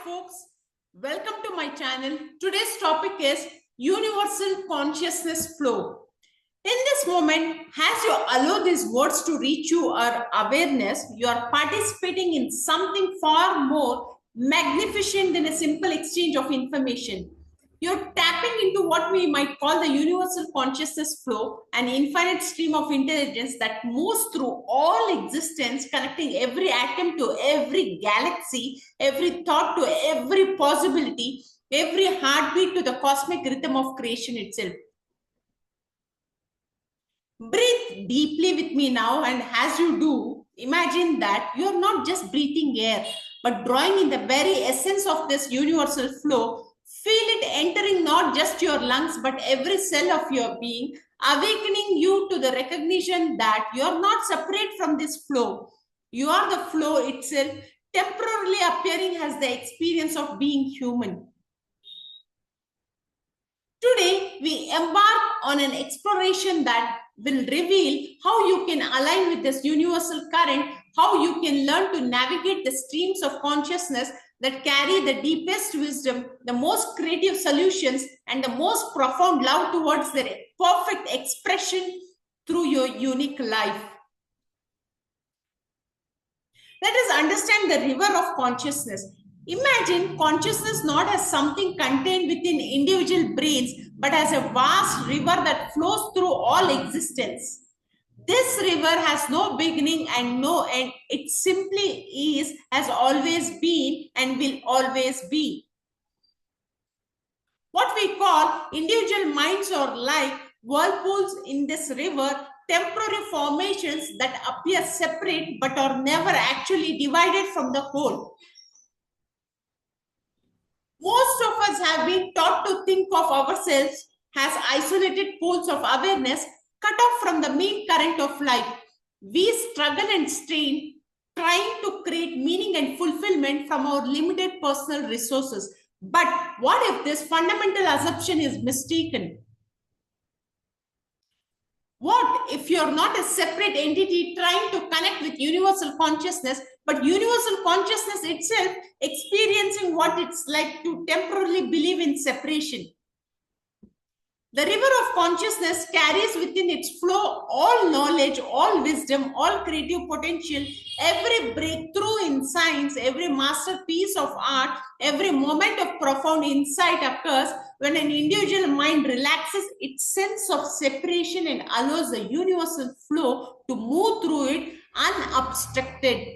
folks, welcome to my channel. Today's topic is universal consciousness flow. In this moment, as you allow these words to reach your awareness, you are participating in something far more magnificent than a simple exchange of information. You're tapping into what we might call the universal consciousness flow, an infinite stream of intelligence that moves through all existence, connecting every atom to every galaxy, every thought to every possibility, every heartbeat to the cosmic rhythm of creation itself. Breathe deeply with me now, and as you do, imagine that you're not just breathing air, but drawing in the very essence of this universal flow. Feel it entering not just your lungs, but every cell of your being, awakening you to the recognition that you're not separate from this flow. You are the flow itself, temporarily appearing as the experience of being human. Today, we embark on an exploration that will reveal how you can align with this universal current, how you can learn to navigate the streams of consciousness that carry the deepest wisdom, the most creative solutions, and the most profound love towards their perfect expression through your unique life. Let us understand the river of consciousness. Imagine consciousness not as something contained within individual brains, but as a vast river that flows through all existence. This river has no beginning and no end. It simply is, has always been, and will always be. What we call individual minds or like whirlpools in this river, temporary formations that appear separate but are never actually divided from the whole. Most of us have been taught to think of ourselves as isolated pools of awareness cut off from the main current of life. We struggle and strain trying to create meaning and fulfillment from our limited personal resources. But what if this fundamental assumption is mistaken? What if you're not a separate entity trying to connect with universal consciousness, but universal consciousness itself experiencing what it's like to temporarily believe in separation? The river of consciousness carries within its flow all knowledge, all wisdom, all creative potential, every breakthrough in science, every masterpiece of art, every moment of profound insight occurs when an individual mind relaxes its sense of separation and allows the universal flow to move through it unobstructed.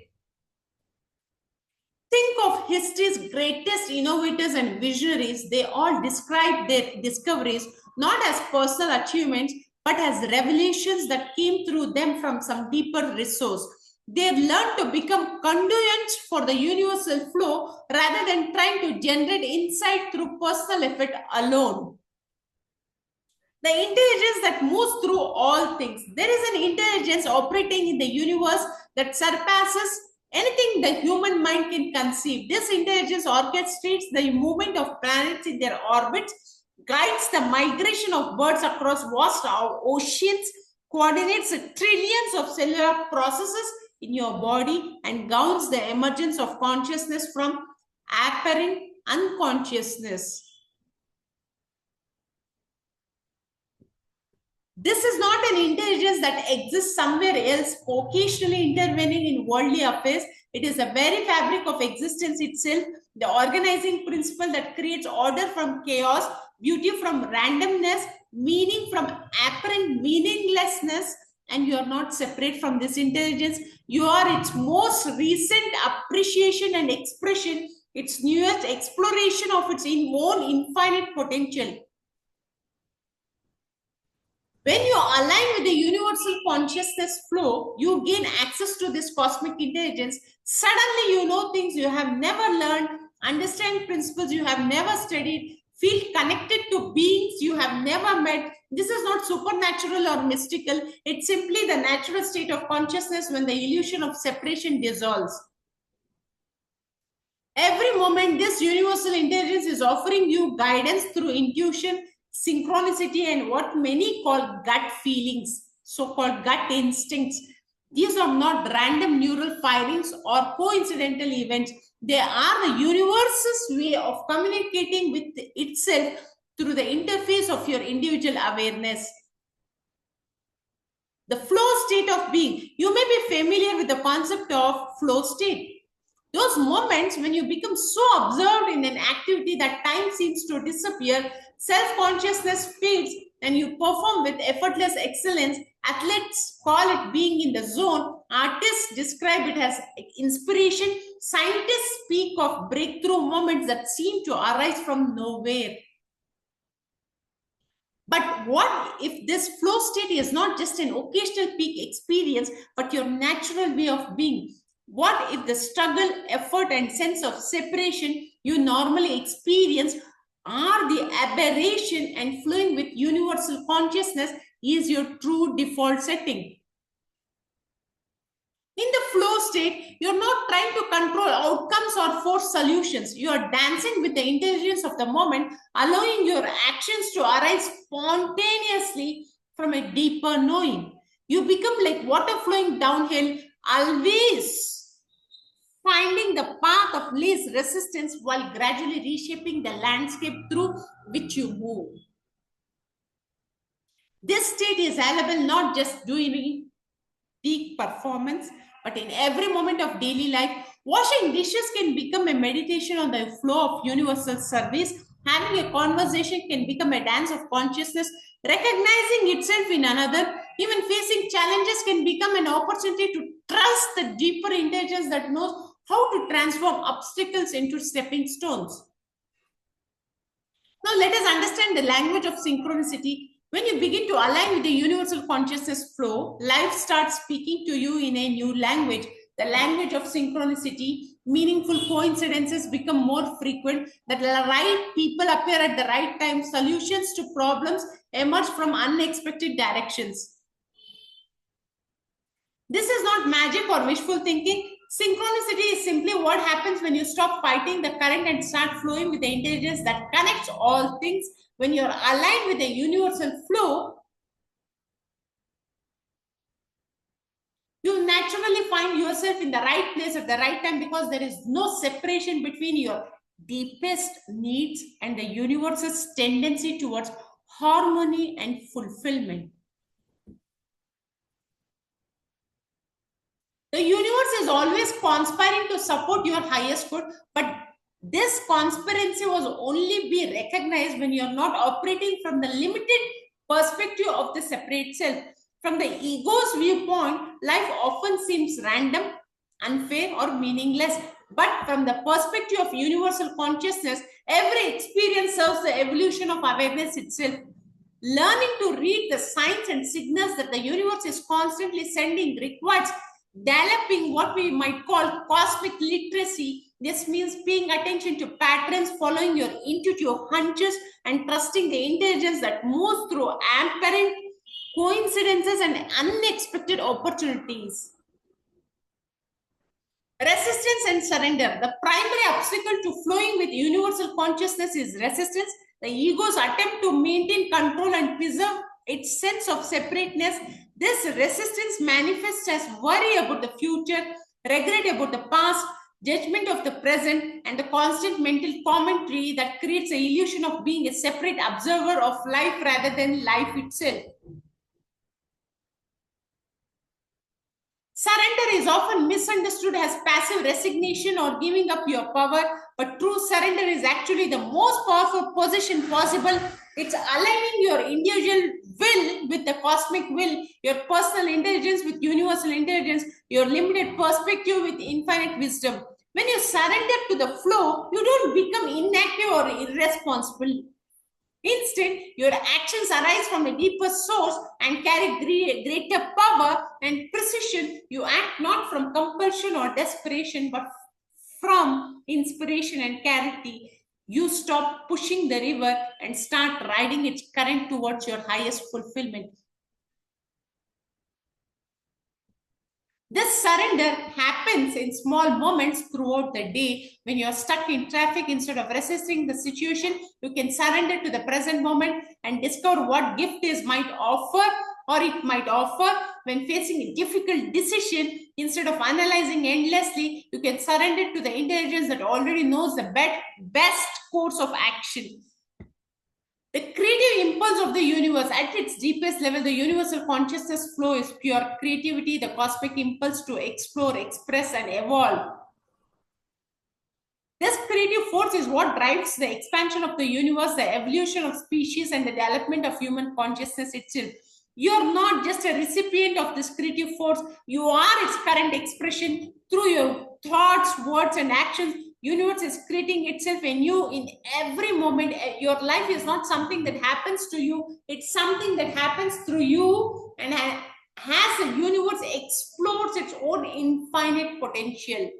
Think of history's greatest innovators and visionaries. They all described their discoveries not as personal achievements, but as revelations that came through them from some deeper resource. They learned to become conduits for the universal flow rather than trying to generate insight through personal effort alone. The intelligence that moves through all things. There is an intelligence operating in the universe that surpasses anything the human mind can conceive. This intelligence orchestrates the movement of planets in their orbits, guides the migration of birds across vast oceans, coordinates trillions of cellular processes in your body, and governs the emergence of consciousness from apparent unconsciousness. This is not an intelligence that exists somewhere else, occasionally intervening in worldly affairs. It is the very fabric of existence itself, the organizing principle that creates order from chaos, beauty from randomness, meaning from apparent meaninglessness. And you are not separate from this intelligence. You are its most recent appreciation and expression, its newest exploration of its own infinite potential. When you align with the universal consciousness flow, you gain access to this cosmic intelligence. Suddenly, you know things you have never learned, understand principles you have never studied, feel connected to beings you have never met. This is not supernatural or mystical. It's simply the natural state of consciousness when the illusion of separation dissolves. Every moment, this universal intelligence is offering you guidance through intuition, synchronicity, and what many call gut feelings, so-called gut instincts. These are not random neural firings or coincidental events. They are the universe's way of communicating with itself through the interface of your individual awareness. The flow state of being. You may be familiar with the concept of flow state. Those moments when you become so absorbed in an activity that time seems to disappear, self consciousness fades, and you perform with effortless excellence. Athletes call it being in the zone. Artists describe it as inspiration. Scientists speak of breakthrough moments that seem to arise from nowhere. But what if this flow state is not just an occasional peak experience, but your natural way of being? What if the struggle, effort, and sense of separation you normally experience are the aberration, and flowing with universal consciousness is your true default setting? In the flow state, you're not trying to control outcomes or force solutions. You are dancing with the intelligence of the moment, allowing your actions to arise spontaneously from a deeper knowing. You become like water flowing downhill, always finding the path of least resistance while gradually reshaping the landscape through which you move. This state is available not just during peak performance, but in every moment of daily life. Washing dishes can become a meditation on the flow of universal service. Having a conversation can become a dance of consciousness, recognizing itself in another. Even facing challenges can become an opportunity to trust the deeper intelligence that knows how to transform obstacles into stepping stones. Now, let us understand the language of synchronicity. When you begin to align with the universal consciousness flow, life starts speaking to you in a new language, the language of synchronicity. Meaningful coincidences become more frequent, that the right people appear at the right time, solutions to problems emerge from unexpected directions. This is not magic or wishful thinking. Synchronicity is simply what happens when you stop fighting the current and start flowing with the intelligence that connects all things. When you're aligned with the universal flow, you naturally find yourself in the right place at the right time, because there is no separation between your deepest needs and the universe's tendency towards harmony and fulfillment. The universe is always conspiring to support your highest good, but this conspiracy was only be recognized when you're not operating from the limited perspective of the separate self. From the ego's viewpoint, life often seems random, unfair, or meaningless. But from the perspective of universal consciousness, every experience serves the evolution of awareness itself. Learning to read the signs and signals that the universe is constantly sending requires developing what we might call cosmic literacy. This means paying attention to patterns, following your intuitive hunches, and trusting the intelligence that moves through apparent coincidences and unexpected opportunities. Resistance and surrender. The primary obstacle to flowing with universal consciousness is resistance. The ego's attempt to maintain control and preserve its sense of separateness. This resistance manifests as worry about the future, regret about the past, judgment of the present, and the constant mental commentary that creates the illusion of being a separate observer of life rather than life itself. Surrender is often misunderstood as passive resignation or giving up your power, but true surrender is actually the most powerful position possible. It's aligning your individual will with the cosmic will, your personal intelligence with universal intelligence, your limited perspective with infinite wisdom. When you surrender to the flow, you don't become inactive or irresponsible. Instead, your actions arise from a deeper source and carry greater power and precision. You act not from compulsion or desperation, but from inspiration and clarity. You stop pushing the river and start riding its current towards your highest fulfillment. This surrender happens in small moments throughout the day. When you're stuck in traffic, instead of resisting the situation, you can surrender to the present moment and discover what gift is might offer or it might offer when facing a difficult decision. Instead of analyzing endlessly, you can surrender to the intelligence that already knows the best course of action. The creative impulse of the universe, at its deepest level, the universal consciousness flow is pure creativity, the cosmic impulse to explore, express, and evolve. This creative force is what drives the expansion of the universe, the evolution of species, and the development of human consciousness itself. You're not just a recipient of this creative force, you are its current expression through your thoughts, words, and actions. Universe is creating itself in you in every moment. Your life is not something that happens to you, it's something that happens through you, and as the universe explores its own infinite potential.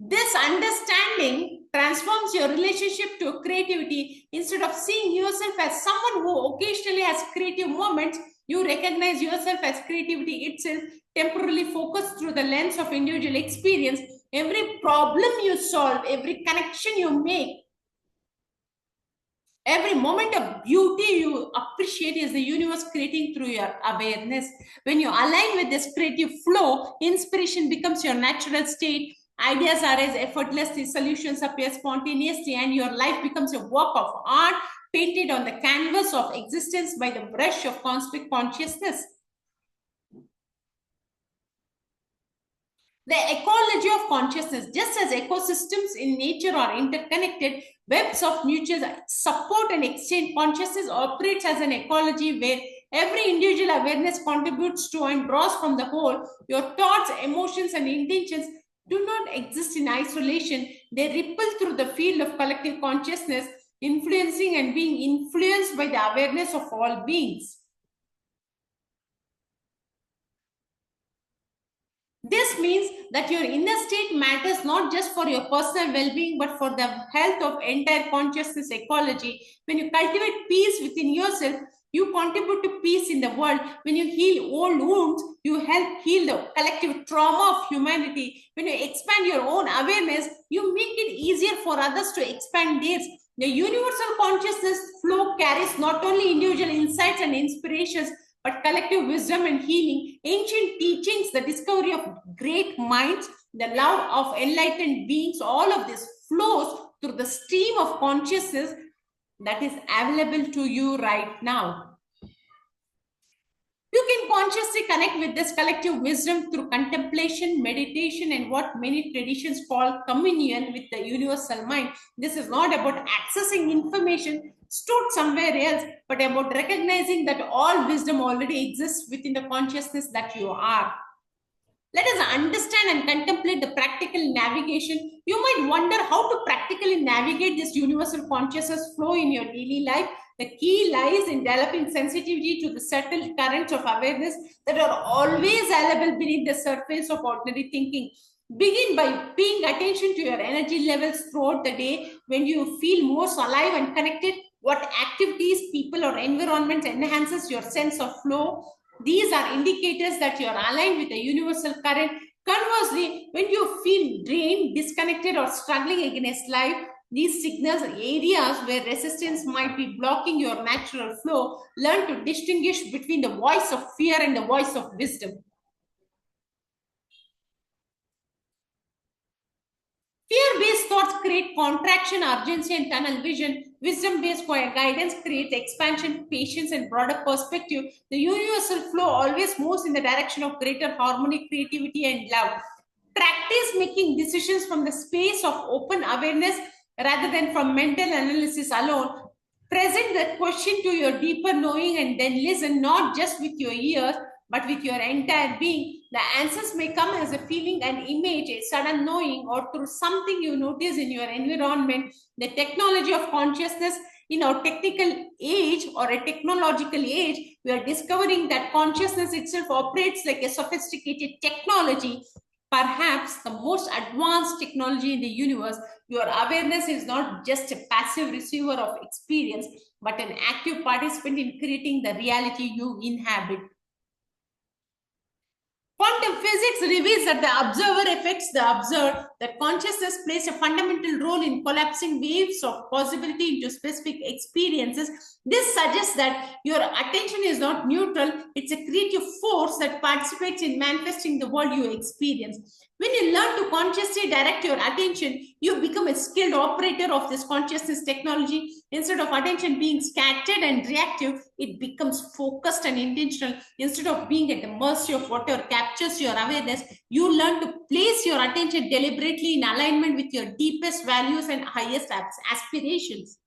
This understanding transforms your relationship to creativity. Instead of seeing yourself as someone who occasionally has creative moments, you recognize yourself as creativity itself, temporarily focused through the lens of individual experience. Every problem you solve, every connection you make, every moment of beauty you appreciate is the universe creating through your awareness. When you align with this creative flow, inspiration becomes your natural state. Ideas arise effortlessly, solutions appear spontaneously, and your life becomes a work of art painted on the canvas of existence by the brush of cosmic consciousness. The ecology of consciousness, just as ecosystems in nature are interconnected, webs of mutual support and exchange, consciousness operates as an ecology where every individual awareness contributes to and draws from the whole. Your thoughts, emotions, and intentions do not exist in isolation. They ripple through the field of collective consciousness, influencing and being influenced by the awareness of all beings. This means that your inner state matters not just for your personal well-being, but for the health of entire consciousness ecology. When you cultivate peace within yourself, you contribute to peace in the world. When you heal old wounds, you help heal the collective trauma of humanity. When you expand your own awareness, you make it easier for others to expand theirs. The universal consciousness flow carries not only individual insights and inspirations, but collective wisdom and healing, ancient teachings, the discovery of great minds, the love of enlightened beings, all of this flows through the stream of consciousness that is available to you right now. You can consciously connect with this collective wisdom through contemplation, meditation, and what many traditions call communion with the universal mind. This is not about accessing information stored somewhere else, but about recognizing that all wisdom already exists within the consciousness that you are. Let us understand and contemplate the practical navigation. You might wonder how to practically navigate this universal consciousness flow in your daily life. The key lies in developing sensitivity to the subtle currents of awareness that are always available beneath the surface of ordinary thinking. Begin by paying attention to your energy levels throughout the day. When you feel most alive and connected, what activities, people, or environments enhances your sense of flow? These are indicators that you are aligned with the universal current. Conversely, when you feel drained, disconnected, or struggling against life, these signals are areas where resistance might be blocking your natural flow. Learn to distinguish between the voice of fear and the voice of wisdom. Fear-based thoughts create contraction, urgency, and tunnel vision. Wisdom-based guidance creates expansion, patience, and broader perspective. The universal flow always moves in the direction of greater harmony, creativity, and love. Practice making decisions from the space of open awareness rather than from mental analysis alone. Present the question to your deeper knowing and then listen not just with your ears but with your entire being. The answers may come as a feeling, an image, a sudden knowing, or through something you notice in your environment. The technology of consciousness in our technical age or a technological age, we are discovering that consciousness itself operates like a sophisticated technology, perhaps the most advanced technology in the universe. Your awareness is not just a passive receiver of experience, but an active participant in creating the reality you inhabit. Quantum physics reveals that the observer affects the observed. that consciousness plays a fundamental role in collapsing waves of possibility into specific experiences. This suggests that your attention is not neutral, it's a creative force that participates in manifesting the world you experience. When you learn to consciously direct your attention, you become a skilled operator of this consciousness technology. Instead of attention being scattered and reactive, it becomes focused and intentional. Instead of being at the mercy of whatever captures your awareness, you learn to place your attention deliberately in alignment with your deepest values and highest aspirations.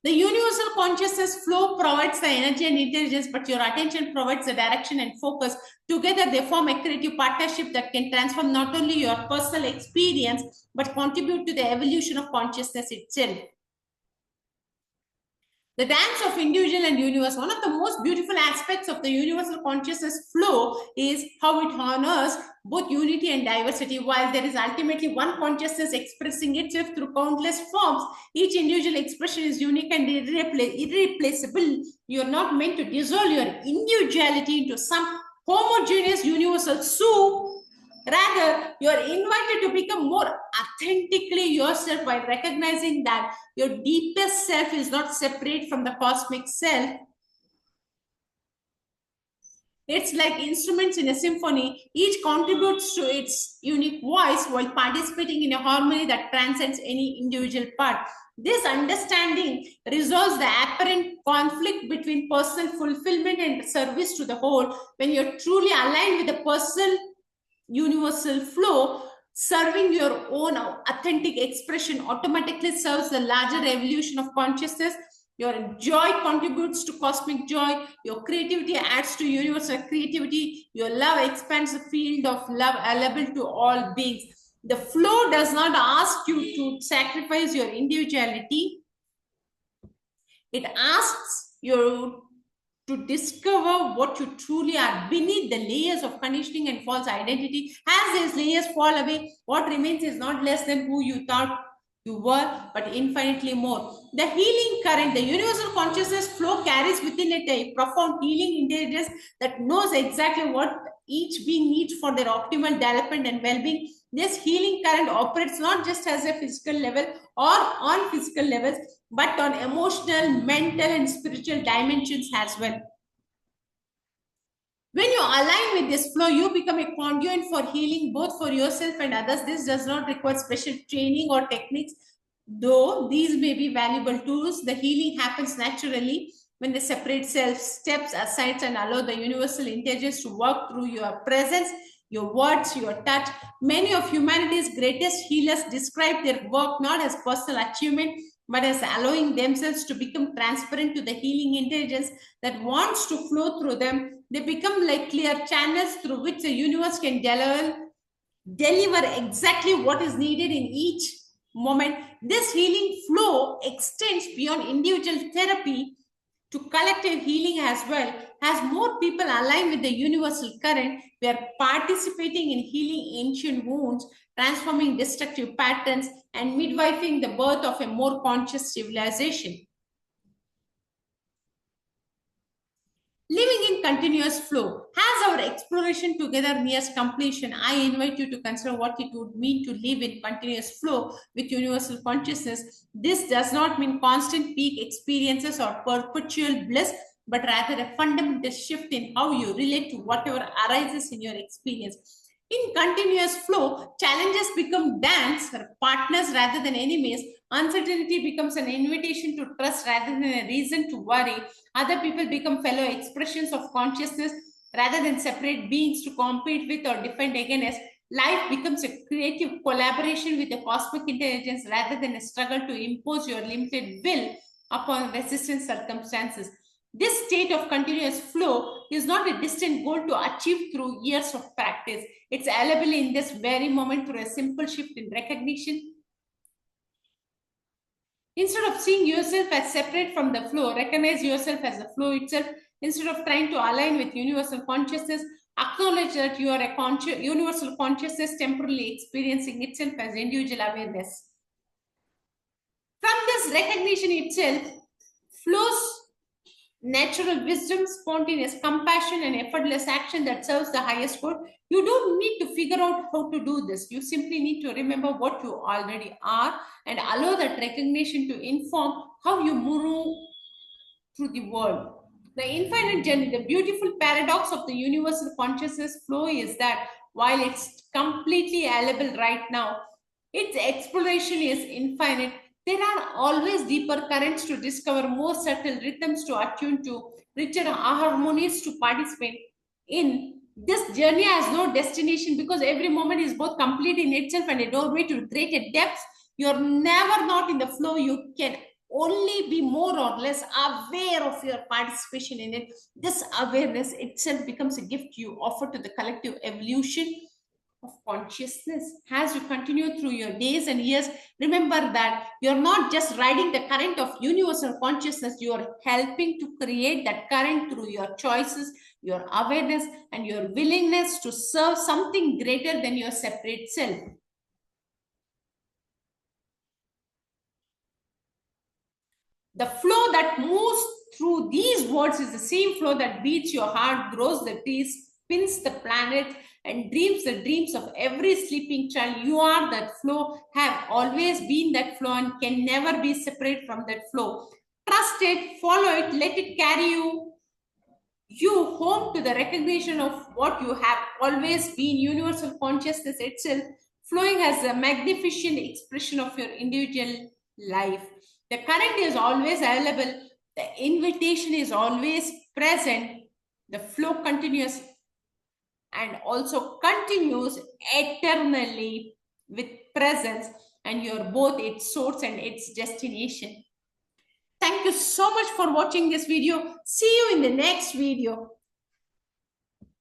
The universal consciousness flow provides the energy and intelligence, but your attention provides the direction and focus. Together, they form a creative partnership that can transform not only your personal experience, but contribute to the evolution of consciousness itself. The dance of individual and universe. One of the most beautiful aspects of the universal consciousness flow is how it honors both unity and diversity. While there is ultimately one consciousness expressing itself through countless forms, each individual expression is unique and irreplaceable. You're not meant to dissolve your individuality into some homogeneous universal soup. Rather, you are invited to become more authentically yourself by recognizing that your deepest self is not separate from the cosmic self. It's like instruments in a symphony. Each contributes to its unique voice while participating in a harmony that transcends any individual part. This understanding resolves the apparent conflict between personal fulfillment and service to the whole. When you're truly aligned with the personal universal flow, serving your own authentic expression automatically serves the larger evolution of consciousness. Your joy contributes to cosmic joy. Your creativity adds to universal creativity. Your love expands the field of love available to all beings. The flow does not ask you to sacrifice your individuality. It asks you to discover what you truly are beneath the layers of conditioning and false identity. As these layers fall away, what remains is not less than who you thought you were, but infinitely more. The healing current, the universal consciousness flow carries within it a profound healing intelligence that knows exactly what each being needs for their optimal development and well-being. This healing current operates not just as a physical level or on physical levels, but on emotional, mental, and spiritual dimensions as well. When you align with this flow, you become a conduit for healing both for yourself and others. This does not require special training or techniques, though these may be valuable tools. The healing happens naturally when the separate self steps aside and allow the universal intelligence to work through your presence, your words, your touch. Many of humanity's greatest healers describe their work not as personal achievement, but as allowing themselves to become transparent to the healing intelligence that wants to flow through them. They become like clear channels through which the universe can deliver exactly what is needed in each moment. This healing flow extends beyond individual therapy to collective healing as well. As more people align with the universal current, we are participating in healing ancient wounds, transforming destructive patterns, and midwifing the birth of a more conscious civilization. Living in continuous flow. As our exploration together nears completion, I invite you to consider what it would mean to live in continuous flow with universal consciousness. This does not mean constant peak experiences or perpetual bliss, but rather a fundamental shift in how you relate to whatever arises in your experience. In continuous flow, challenges become dance partners rather than enemies. Uncertainty becomes an invitation to trust rather than a reason to worry. Other people become fellow expressions of consciousness rather than separate beings to compete with or defend against. Life becomes a creative collaboration with the cosmic intelligence rather than a struggle to impose your limited will upon resistant circumstances. This state of continuous flow is not a distant goal to achieve through years of practice. It's available in this very moment through a simple shift in recognition. Instead of seeing yourself as separate from the flow, recognize yourself as the flow itself. Instead of trying to align with universal consciousness, acknowledge that you are a universal consciousness temporarily experiencing itself as individual awareness. From this recognition itself flows natural wisdom, spontaneous compassion, and effortless action that serves the highest good. You don't need to figure out how to do this. You simply need to remember what you already are and allow that recognition to inform how you move through the world. The infinite journey, the beautiful paradox of the universal consciousness flow is that while it's completely available right now, its exploration is infinite. There are always deeper currents to discover, more subtle rhythms to attune to, richer harmonies to participate in. This journey has no destination because every moment is both complete in itself and a doorway to greater depths. You're never not in the flow. You can only be more or less aware of your participation in it. This awareness itself becomes a gift you offer to the collective evolution of consciousness. As you continue through your days and years, remember that you're not just riding the current of universal consciousness, you're helping to create that current through your choices, your awareness, and your willingness to serve something greater than your separate self. The flow that moves through these words is the same flow that beats your heart, grows the trees, spins the planet, and dreams the dreams of every sleeping child. You are that flow, have always been that flow, and can never be separate from that flow. Trust it, follow it, let it carry you home to the recognition of what you have always been, universal consciousness itself, flowing as a magnificent expression of your individual life. The current is always available, the invitation is always present, the flow continues and also continues eternally with presence, and you're both its source and its destination. Thank you so much for watching this video. See you in the next video.